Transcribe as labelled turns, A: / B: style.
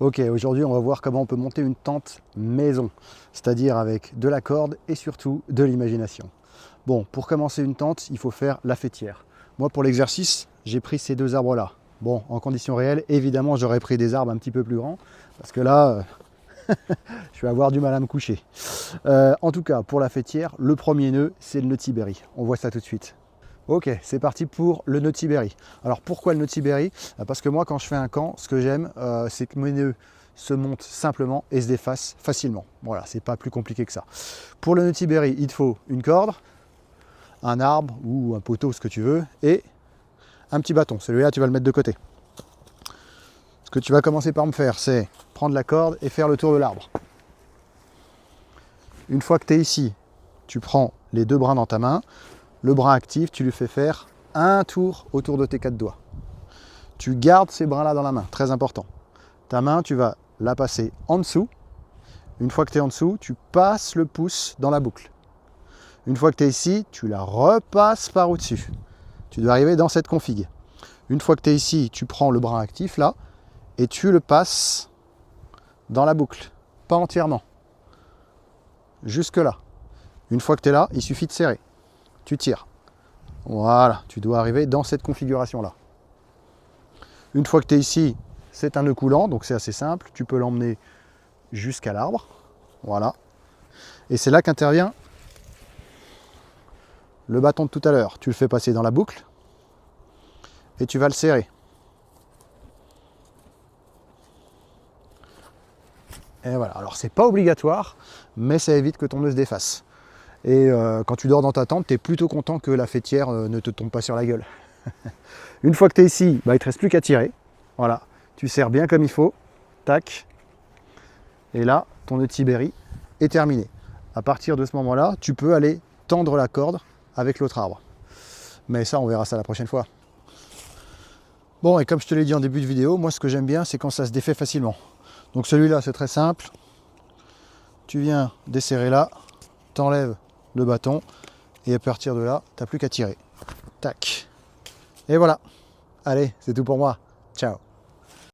A: Ok, aujourd'hui on va voir comment on peut monter une tente maison, c'est-à-dire avec de la corde et surtout de l'imagination. Bon, pour commencer une tente, il faut faire la faîtière. Moi pour l'exercice, j'ai pris ces deux arbres-là. Bon, en conditions réelles, évidemment j'aurais pris des arbres un petit peu plus grands, parce que là, je vais avoir du mal à me coucher. En tout cas, pour la faîtière, le premier nœud, c'est le nœud Tiberi. On voit ça tout de suite. Ok, c'est parti pour le nœud Tiberi. Alors pourquoi le nœud Tiberi? Parce que moi quand je fais un camp, ce que j'aime, c'est que mes nœuds se montent simplement et se défacent facilement. Voilà, c'est pas plus compliqué que ça. Pour le nœud Tiberi, il te faut une corde, un arbre ou un poteau, ce que tu veux, et un petit bâton. Celui-là, tu vas le mettre de côté. Ce que tu vas commencer par me faire, c'est prendre la corde et faire le tour de l'arbre. Une fois que tu es ici, tu prends les deux brins dans ta main. Le brin actif, tu lui fais faire un tour autour de tes quatre doigts. Tu gardes ces brins-là dans la main, très important. Ta main, tu vas la passer en dessous. Une fois que tu es en dessous, tu passes le pouce dans la boucle. Une fois que tu es ici, tu la repasses par au-dessus. Tu dois arriver dans cette config. Une fois que tu es ici, tu prends le brin actif là et tu le passes dans la boucle. Pas entièrement. Jusque là. Une fois que tu es là, il suffit de serrer. Tu tires. Voilà, tu dois arriver dans cette configuration-là. Une fois que tu es ici, c'est un nœud coulant, donc c'est assez simple. Tu peux l'emmener jusqu'à l'arbre. Voilà. Et c'est là qu'intervient le bâton de tout à l'heure. Tu le fais passer dans la boucle et tu vas le serrer. Et voilà. Alors c'est pas obligatoire, mais ça évite que ton nœud se défasse. Et quand tu dors dans ta tente, tu es plutôt content que la faîtière ne te tombe pas sur la gueule. Une fois que tu es ici, il ne te reste plus qu'à tirer. Voilà, tu serres bien comme il faut. Tac. Et là, ton nœud Tiberi est terminé. À partir de ce moment-là, tu peux aller tendre la corde avec l'autre arbre. Mais ça, on verra ça la prochaine fois. Bon, et comme je te l'ai dit en début de vidéo, moi ce que j'aime bien, c'est quand ça se défait facilement. Donc celui-là, c'est très simple. Tu viens desserrer là, t'enlèves le bâton, et à partir de là, tu n'as plus qu'à tirer. Tac. Et voilà. Allez, c'est tout pour moi. Ciao.